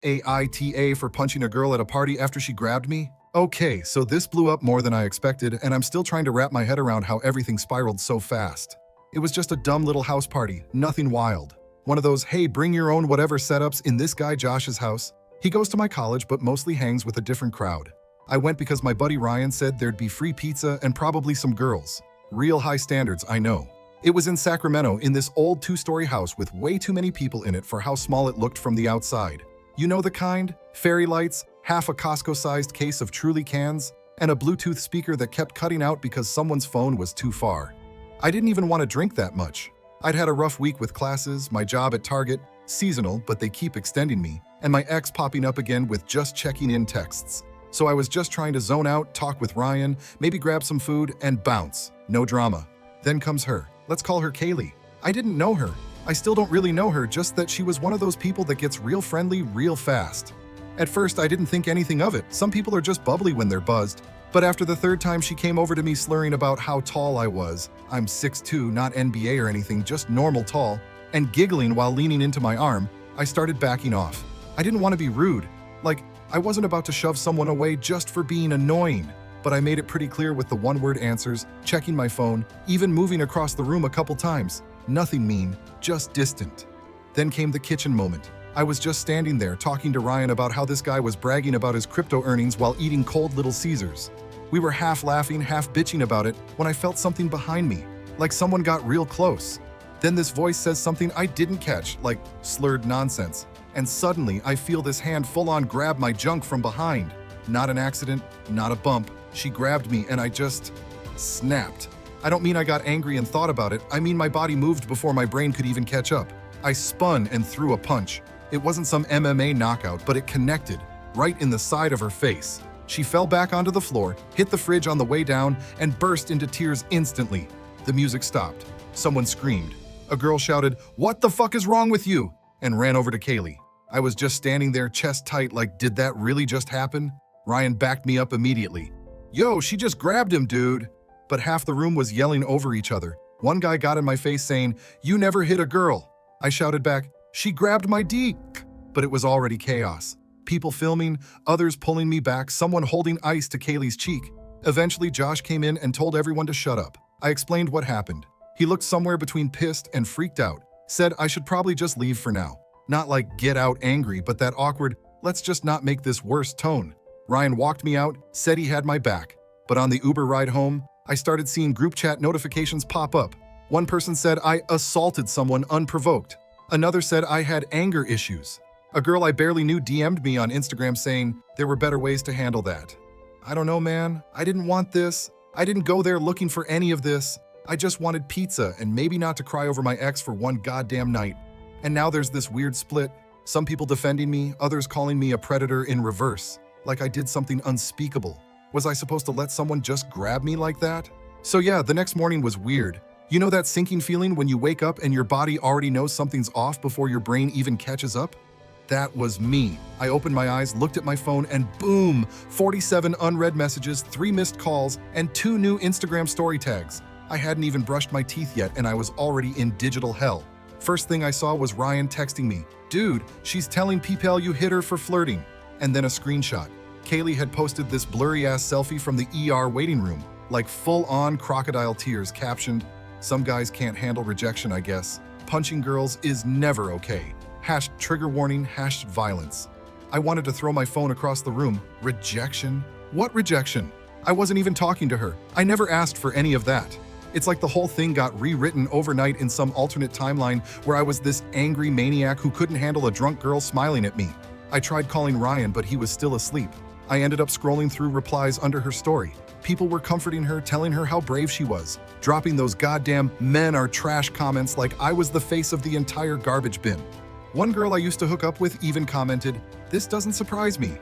AITA for punching a girl at a party after she grabbed me? Okay, so this blew up more than I expected, and I'm still trying to wrap my head around how everything spiraled so fast. It was just a dumb little house party, nothing wild. One of those, hey, bring your own whatever setups in this guy Josh's house. He goes to my college but mostly hangs with a different crowd. I went because my buddy Ryan said there'd be free pizza and probably some girls. Real high standards, I know. It was in Sacramento in this old two-story house with way too many people in it for how small it looked from the outside. You know the kind? Fairy lights, half a Costco-sized case of Truly cans, and a Bluetooth speaker that kept cutting out because someone's phone was too far. I didn't even want to drink that much. I'd had a rough week with classes, my job at Target, seasonal, but they keep extending me, and my ex popping up again with just checking in texts. So I was just trying to zone out, talk with Ryan, maybe grab some food, and bounce. No drama. Then comes her. Let's call her Kaylee. I didn't know her. I still don't really know her, just that she was one of those people that gets real friendly real fast. At first, I didn't think anything of it. Some people are just bubbly when they're buzzed. But after the third time she came over to me slurring about how tall I was, I'm 6'2", not NBA or anything, just normal tall, and giggling while leaning into my arm, I started backing off. I didn't want to be rude. Like, I wasn't about to shove someone away just for being annoying. But I made it pretty clear with the one-word answers, checking my phone, even moving across the room a couple times. Nothing mean, just distant. Then came the kitchen moment. I was just standing there talking to Ryan about how this guy was bragging about his crypto earnings while eating cold Little Caesars. We were half laughing, half bitching about it when I felt something behind me, like someone got real close. Then this voice says something I didn't catch, like slurred nonsense. And suddenly I feel this hand full-on grab my junk from behind. Not an accident, not a bump. She grabbed me and I just snapped. I don't mean I got angry and thought about it. I mean my body moved before my brain could even catch up. I spun and threw a punch. It wasn't some MMA knockout, but it connected, right in the side of her face. She fell back onto the floor, hit the fridge on the way down, and burst into tears instantly. The music stopped. Someone screamed. A girl shouted, "What the fuck is wrong with you?" and ran over to Kaylee. I was just standing there chest tight like, did that really just happen? Ryan backed me up immediately. Yo, she just grabbed him, dude. But half the room was yelling over each other. One guy got in my face saying, "You never hit a girl." I shouted back, "She grabbed my dick." But it was already chaos. People filming, others pulling me back, someone holding ice to Kaylee's cheek. Eventually, Josh came in and told everyone to shut up. I explained what happened. He looked somewhere between pissed and freaked out, said I should probably just leave for now. Not like get out angry, but that awkward, let's just not make this worse tone. Ryan walked me out, said he had my back. But on the Uber ride home, I started seeing group chat notifications pop up. One person said I assaulted someone unprovoked. Another said I had anger issues. A girl I barely knew DM'd me on Instagram saying there were better ways to handle that. I don't know, man. I didn't want this. I didn't go there looking for any of this. I just wanted pizza and maybe not to cry over my ex for one goddamn night. And now there's this weird split. Some people defending me, others calling me a predator in reverse. Like I did something unspeakable. Was I supposed to let someone just grab me like that? So yeah, the next morning was weird. You know that sinking feeling when you wake up and your body already knows something's off before your brain even catches up? That was me. I opened my eyes, looked at my phone, and boom, 47 unread messages, 3 missed calls, and 2 new Instagram story tags. I hadn't even brushed my teeth yet, and I was already in digital hell. First thing I saw was Ryan texting me, "Dude, she's telling people you hit her for flirting." And then a screenshot. Kaylee had posted this blurry-ass selfie from the ER waiting room, like full-on crocodile tears, captioned, "Some guys can't handle rejection, I guess. Punching girls is never okay. #trigger warning, #violence." I wanted to throw my phone across the room. Rejection? What rejection? I wasn't even talking to her. I never asked for any of that. It's like the whole thing got rewritten overnight in some alternate timeline where I was this angry maniac who couldn't handle a drunk girl smiling at me. I tried calling Ryan, but he was still asleep. I ended up scrolling through replies under her story. People were comforting her, telling her how brave she was, dropping those goddamn "men are trash" comments like I was the face of the entire garbage bin. One girl I used to hook up with even commented, "This doesn't surprise me."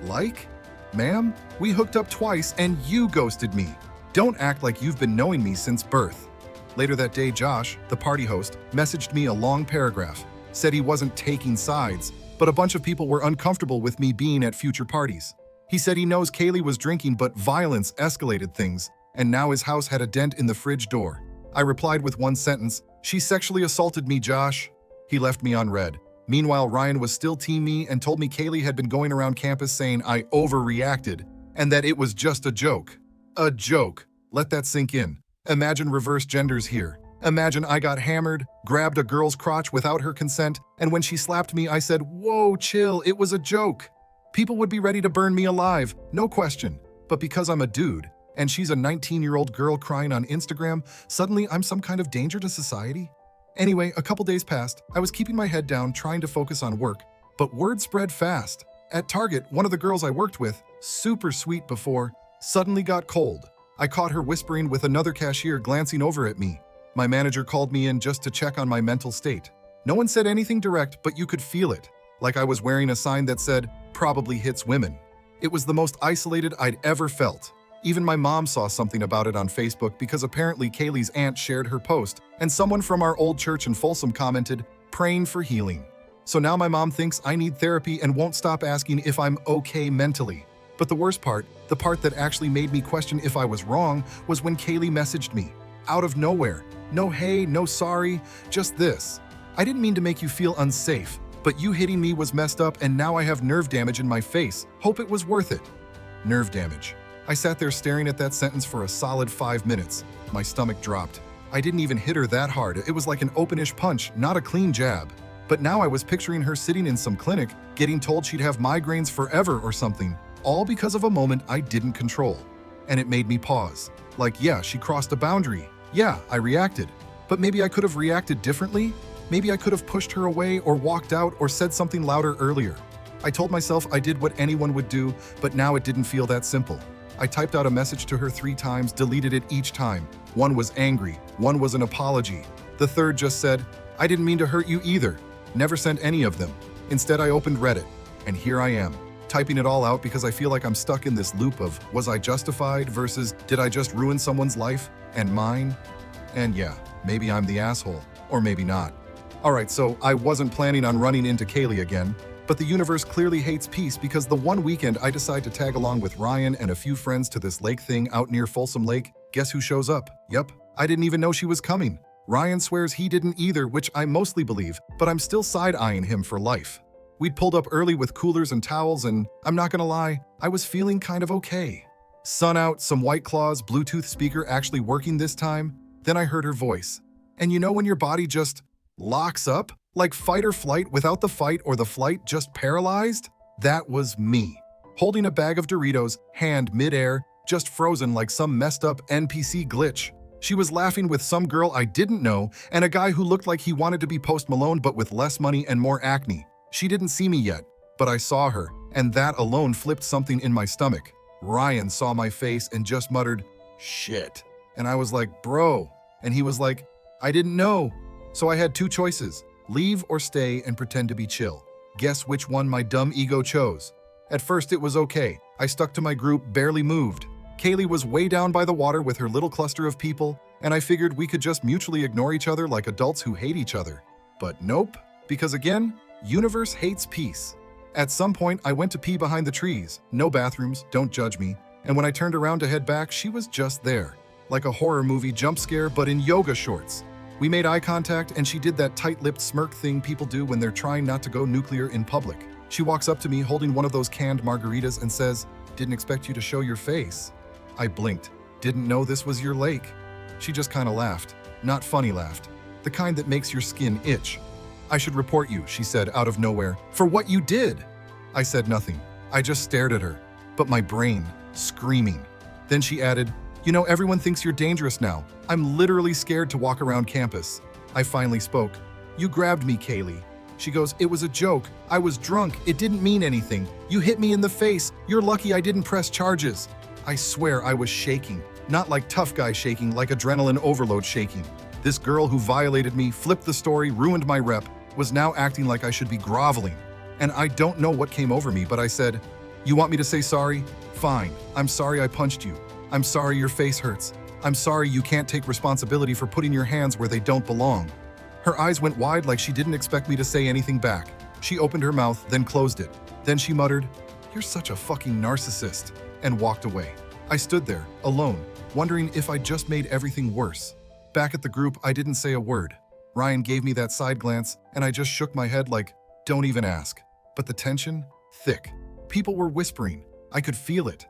Like? Ma'am, we hooked up twice and you ghosted me. Don't act like you've been knowing me since birth. Later that day, Josh, the party host, messaged me a long paragraph, said he wasn't taking sides, but a bunch of people were uncomfortable with me being at future parties. He said he knows Kaylee was drinking, but violence escalated things, and now his house had a dent in the fridge door. I replied with one sentence, "She sexually assaulted me, Josh." He left me on read. Meanwhile, Ryan was still team me and told me Kaylee had been going around campus saying I overreacted and that it was just a joke. A joke. Let that sink in. Imagine reverse genders here. Imagine I got hammered, grabbed a girl's crotch without her consent, and when she slapped me, I said, "Whoa, chill, it was a joke." People would be ready to burn me alive, no question. But because I'm a dude, and she's a 19-year-old girl crying on Instagram, suddenly I'm some kind of danger to society? Anyway, a couple days passed. I was keeping my head down, trying to focus on work, but word spread fast. At Target, one of the girls I worked with, super sweet before, suddenly got cold. I caught her whispering with another cashier glancing over at me. My manager called me in just to check on my mental state. No one said anything direct, but you could feel it, like I was wearing a sign that said, "Probably hits women." It was the most isolated I'd ever felt. Even my mom saw something about it on Facebook because apparently Kaylee's aunt shared her post, and someone from our old church in Folsom commented, "Praying for healing." So now my mom thinks I need therapy and won't stop asking if I'm okay mentally. But the worst part, the part that actually made me question if I was wrong, was when Kaylee messaged me. Out of nowhere. No hey, no sorry, just this. "I didn't mean to make you feel unsafe, but you hitting me was messed up and now I have nerve damage in my face. Hope it was worth it." Nerve damage. I sat there staring at that sentence for a solid 5 minutes. My stomach dropped. I didn't even hit her that hard. It was like an openish punch, not a clean jab. But now I was picturing her sitting in some clinic, getting told she'd have migraines forever or something, all because of a moment I didn't control. And it made me pause. Like, yeah, she crossed a boundary. Yeah, I reacted. But maybe I could have reacted differently? Maybe I could have pushed her away or walked out or said something louder earlier. I told myself I did what anyone would do, but now it didn't feel that simple. I typed out a message to her 3 times, deleted it each time. One was angry, one was an apology. The third just said, "I didn't mean to hurt you either." Never sent any of them. Instead, I opened Reddit, and here I am, typing it all out because I feel like I'm stuck in this loop of was I justified versus did I just ruin someone's life and mine? And yeah, maybe I'm the asshole, or maybe not. Alright, so I wasn't planning on running into Kaylee again, but the universe clearly hates peace because the one weekend I decide to tag along with Ryan and a few friends to this lake thing out near Folsom Lake, guess who shows up? Yup, I didn't even know she was coming. Ryan swears he didn't either, which I mostly believe, but I'm still side-eyeing him for life. We'd pulled up early with coolers and towels, and I'm not gonna lie, I was feeling kind of okay. Sun out, some White Claws, Bluetooth speaker actually working this time. Then I heard her voice. And you know when your body just locks up? Like fight or flight without the fight or the flight just paralyzed? That was me. Holding a bag of Doritos, hand midair, just frozen like some messed up NPC glitch. She was laughing with some girl I didn't know and a guy who looked like he wanted to be Post Malone but with less money and more acne. She didn't see me yet, but I saw her, and that alone flipped something in my stomach. Ryan saw my face and just muttered, "Shit." And I was like, "Bro." And he was like, "I didn't know." So I had 2 choices, leave or stay and pretend to be chill. Guess which one my dumb ego chose? At first it was okay. I stuck to my group, barely moved. Kaylee was way down by the water with her little cluster of people, and I figured we could just mutually ignore each other like adults who hate each other. But nope, because again, universe hates peace. At some point, I went to pee behind the trees. No bathrooms, don't judge me. And when I turned around to head back, she was just there. Like a horror movie jump scare, but in yoga shorts. We made eye contact, and she did that tight-lipped smirk thing people do when they're trying not to go nuclear in public. She walks up to me holding one of those canned margaritas and says, "Didn't expect you to show your face." I blinked. "Didn't know this was your lake." She just kind of laughed. Not funny laughed. The kind that makes your skin itch. "I should report you," she said out of nowhere, "for what you did." I said nothing. I just stared at her. But my brain, screaming. Then she added, "You know, everyone thinks you're dangerous now. I'm literally scared to walk around campus." I finally spoke. "You grabbed me, Kaylee." She goes, "It was a joke. I was drunk. It didn't mean anything. You hit me in the face. You're lucky I didn't press charges." I swear I was shaking. Not like tough guy shaking, like adrenaline overload shaking. This girl who violated me, flipped the story, ruined my rep, was now acting like I should be groveling. And I don't know what came over me, but I said, "You want me to say sorry? Fine. I'm sorry I punched you. I'm sorry your face hurts. I'm sorry you can't take responsibility for putting your hands where they don't belong." Her eyes went wide like she didn't expect me to say anything back. She opened her mouth, then closed it. Then she muttered, "You're such a fucking narcissist," and walked away. I stood there, alone, wondering if I just made everything worse. Back at the group, I didn't say a word. Ryan gave me that side glance, and I just shook my head like, Don't even ask. But the tension? Thick. People were whispering. I could feel it.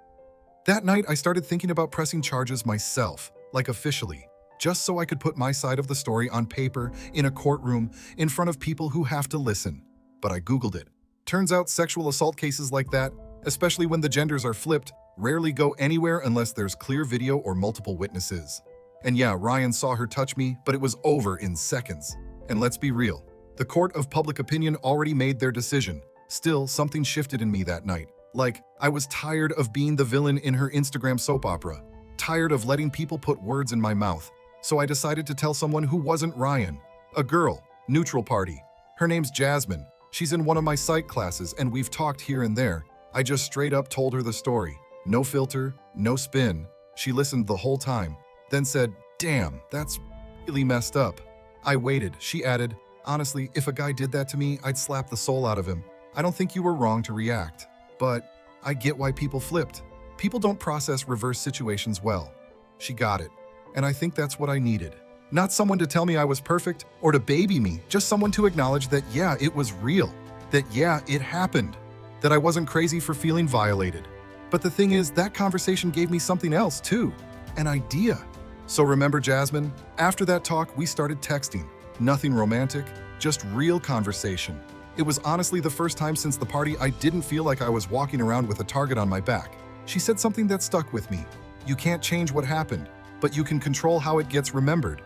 That night, I started thinking about pressing charges myself, like officially, just so I could put my side of the story on paper, in a courtroom, in front of people who have to listen. But I Googled it. Turns out sexual assault cases like that, especially when the genders are flipped, rarely go anywhere unless there's clear video or multiple witnesses. And yeah, Ryan saw her touch me, but it was over in seconds. And let's be real, the court of public opinion already made their decision. Still, something shifted in me that night. Like, I was tired of being the villain in her Instagram soap opera. Tired of letting people put words in my mouth. So I decided to tell someone who wasn't Ryan. A girl, neutral party. Her name's Jasmine. She's in one of my psych classes and we've talked here and there. I just straight up told her the story. No filter, no spin. She listened the whole time, then said, "Damn, that's really messed up." I waited. She added, "Honestly, if a guy did that to me, I'd slap the soul out of him. I don't think you were wrong to react. But I get why people flipped. People don't process reverse situations well." She got it. And I think that's what I needed. Not someone to tell me I was perfect or to baby me, just someone to acknowledge that yeah, it was real. That yeah, it happened. That I wasn't crazy for feeling violated. But the thing is, that conversation gave me something else too. An idea. So remember, Jasmine? After that talk, we started texting. Nothing romantic, just real conversation. It was honestly the first time since the party I didn't feel like I was walking around with a target on my back. She said something that stuck with me. You can't change what happened, but you can control how it gets remembered.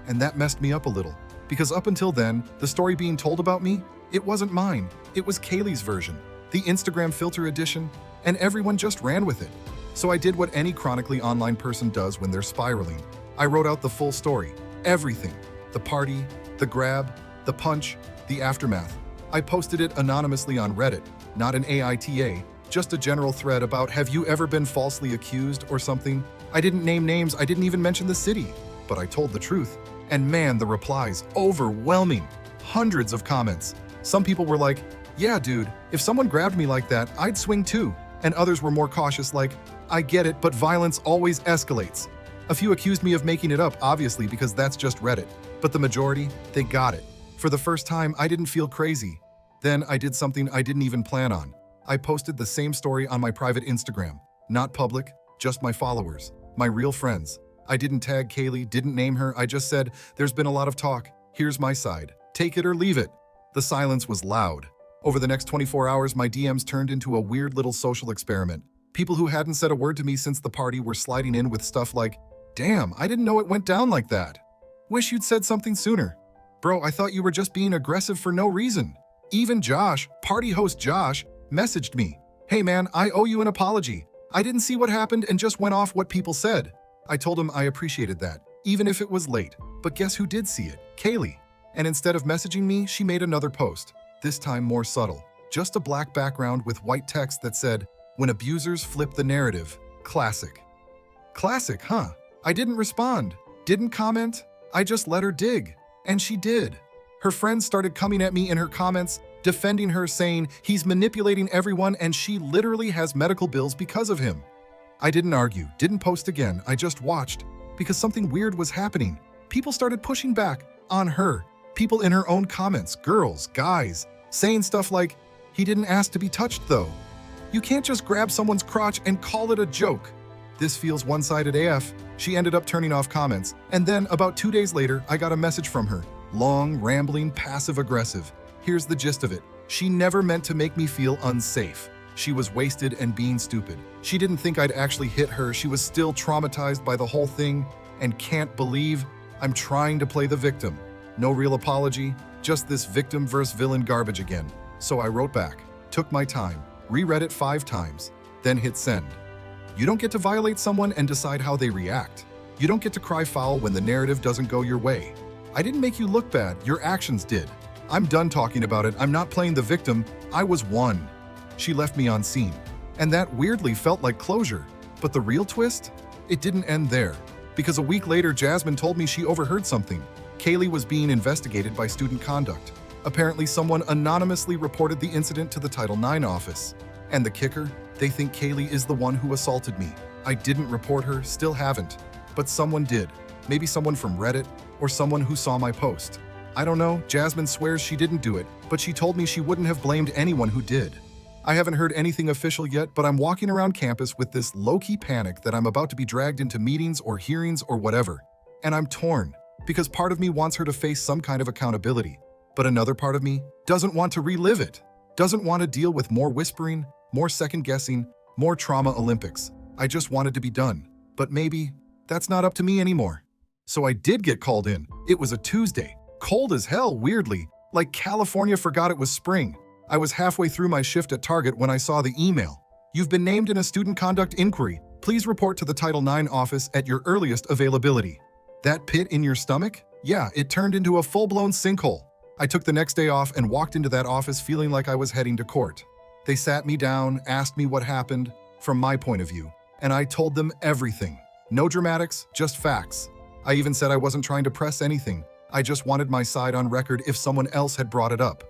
And that messed me up a little. Because up until then, the story being told about me, it wasn't mine. It was Kaylee's version, the Instagram filter edition, and everyone just ran with it. So I did what any chronically online person does when they're spiraling. I wrote out the full story, everything. The party, the grab, the punch, the aftermath. I posted it anonymously on Reddit, not an AITA, just a general thread about have you ever been falsely accused or something. I didn't name names, I didn't even mention the city, but I told the truth. And man, the replies, overwhelming. Hundreds of comments. Some people were like, "Yeah, dude, if someone grabbed me like that, I'd swing too." And others were more cautious like, "I get it, but violence always escalates." A few accused me of making it up, obviously, because that's just Reddit. But the majority, they got it. For the first time, I didn't feel crazy. Then I did something I didn't even plan on. I posted the same story on my private Instagram. Not public, just my followers, my real friends. I didn't tag Kaylee, didn't name her, I just said, "There's been a lot of talk. Here's my side. Take it or leave it." The silence was loud. Over the next 24 hours, my DMs turned into a weird little social experiment. People who hadn't said a word to me since the party were sliding in with stuff like, "Damn, I didn't know it went down like that. Wish you'd said something sooner. Bro, I thought you were just being aggressive for no reason." Even Josh, party host Josh, messaged me, "Hey man, I owe you an apology. I didn't see what happened and just went off what people said." I told him I appreciated that, even if it was late. But guess who did see it? Kaylee. And instead of messaging me, she made another post, this time more subtle. Just a black background with white text that said, "When abusers flip the narrative, classic." Classic, huh? I didn't respond, didn't comment, I just let her dig. And she did. Her friends started coming at me in her comments, defending her, saying he's manipulating everyone and she literally has medical bills because of him. I didn't argue, didn't post again, I just watched, because something weird was happening. People started pushing back on her. People in her own comments, girls, guys, saying stuff like, "He didn't ask to be touched though. You can't just grab someone's crotch and call it a joke." This feels one-sided AF. She ended up turning off comments. And then, about 2 days later, I got a message from her. Long, rambling, passive-aggressive. Here's the gist of it. She never meant to make me feel unsafe. She was wasted and being stupid. She didn't think I'd actually hit her. She was still traumatized by the whole thing and can't believe I'm trying to play the victim. No real apology, just this victim versus villain garbage again. So I wrote back, took my time, reread it 5 times, then hit send. You don't get to violate someone and decide how they react. You don't get to cry foul when the narrative doesn't go your way. I didn't make you look bad, your actions did. I'm done talking about it, I'm not playing the victim, I was one. She left me on scene. And that weirdly felt like closure. But the real twist? It didn't end there. Because a week later, Jasmine told me she overheard something. Kaylee was being investigated by student conduct. Apparently, someone anonymously reported the incident to the Title IX office. And the kicker? They think Kaylee is the one who assaulted me. I didn't report her, still haven't. But someone did. Maybe someone from Reddit, or someone who saw my post. I don't know, Jasmine swears she didn't do it, but she told me she wouldn't have blamed anyone who did. I haven't heard anything official yet, but I'm walking around campus with this low-key panic that I'm about to be dragged into meetings or hearings or whatever. And I'm torn, because part of me wants her to face some kind of accountability, but another part of me doesn't want to relive it, doesn't want to deal with more whispering, more second-guessing, more trauma Olympics. I just want it to be done, but maybe that's not up to me anymore. So I did get called in. It was a Tuesday. Cold as hell, weirdly, like California forgot it was spring. I was halfway through my shift at Target when I saw the email. You've been named in a student conduct inquiry. Please report to the Title IX office at your earliest availability. That pit in your stomach? Yeah, it turned into a full-blown sinkhole. I took the next day off and walked into that office feeling like I was heading to court. They sat me down, asked me what happened, from my point of view, and I told them everything. No dramatics, just facts. I even said I wasn't trying to press anything. I just wanted my side on record if someone else had brought it up.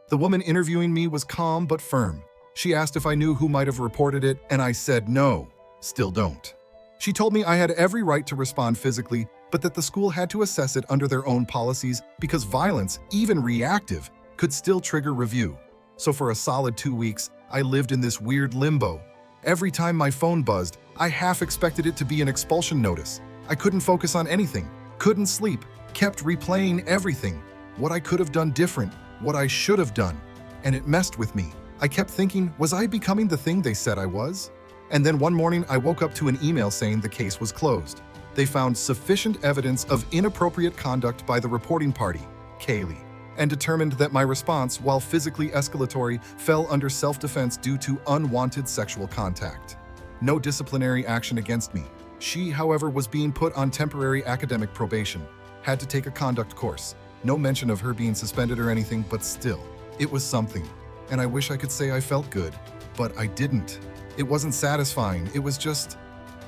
The woman interviewing me was calm but firm. She asked if I knew who might have reported it, and I said no, still don't. She told me I had every right to respond physically, but that the school had to assess it under their own policies because violence, even reactive, could still trigger review. So for a solid 2 weeks, I lived in this weird limbo. Every time my phone buzzed, I half expected it to be an expulsion notice. I couldn't focus on anything, couldn't sleep, kept replaying everything, what I could have done different, what I should have done, and it messed with me. I kept thinking, was I becoming the thing they said I was? And then one morning I woke up to an email saying the case was closed. They found sufficient evidence of inappropriate conduct by the reporting party, Kaylee, and determined that my response, while physically escalatory, fell under self-defense due to unwanted sexual contact. No disciplinary action against me. She, however, was being put on temporary academic probation, had to take a conduct course. No mention of her being suspended or anything, but still, it was something. And I wish I could say I felt good, but I didn't. It wasn't satisfying, it was just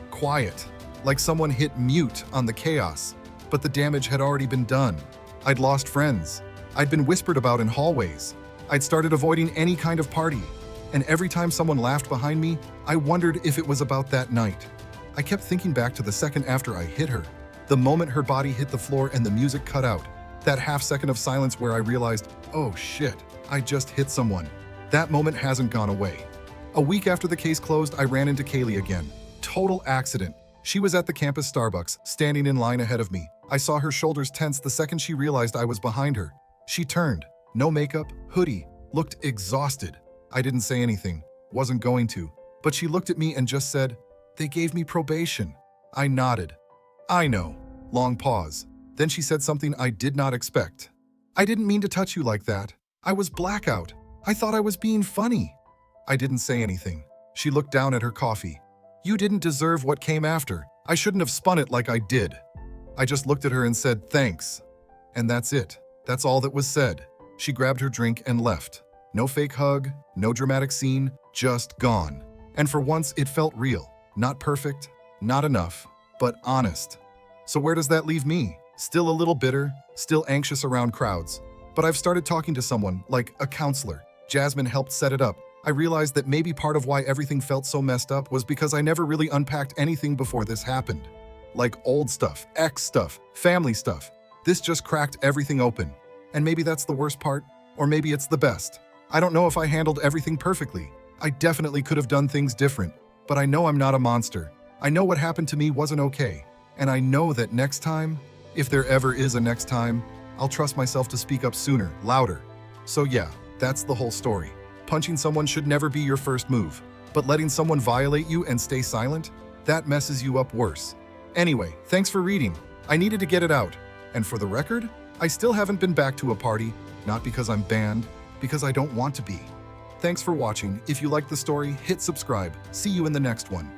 quiet, like someone hit mute on the chaos, but the damage had already been done. I'd lost friends. I'd been whispered about in hallways. I'd started avoiding any kind of party, and every time someone laughed behind me, I wondered if it was about that night. I kept thinking back to the second after I hit her, the moment her body hit the floor and the music cut out. That half second of silence where I realized, oh shit, I just hit someone. That moment hasn't gone away. A week after the case closed, I ran into Kaylee again. Total accident. She was at the campus Starbucks, standing in line ahead of me. I saw her shoulders tense the second she realized I was behind her. She turned, no makeup, hoodie, looked exhausted. I didn't say anything, wasn't going to, but she looked at me and just said, "They gave me probation." I nodded. I know. Long pause. Then she said something I did not expect. "I didn't mean to touch you like that. I was blackout. I thought I was being funny." I didn't say anything. She looked down at her coffee. "You didn't deserve what came after. I shouldn't have spun it like I did." I just looked at her and said, "Thanks." And that's it. That's all that was said. She grabbed her drink and left. No fake hug, no dramatic scene, just gone. And for once, it felt real. Not perfect, not enough, but honest. So where does that leave me? Still a little bitter, still anxious around crowds. But I've started talking to someone, like a counselor. Jasmine helped set it up. I realized that maybe part of why everything felt so messed up was because I never really unpacked anything before this happened. Like old stuff, ex stuff, family stuff. This just cracked everything open. And maybe that's the worst part, or maybe it's the best. I don't know if I handled everything perfectly. I definitely could have done things different, but I know I'm not a monster. I know what happened to me wasn't okay. And I know that next time, if there ever is a next time, I'll trust myself to speak up sooner, louder. So yeah, that's the whole story. Punching someone should never be your first move, but letting someone violate you and stay silent, that messes you up worse. Anyway, thanks for reading. I needed to get it out. And for the record, I still haven't been back to a party, not because I'm banned, because I don't want to be. Thanks for watching. If you liked the story, hit subscribe. See you in the next one.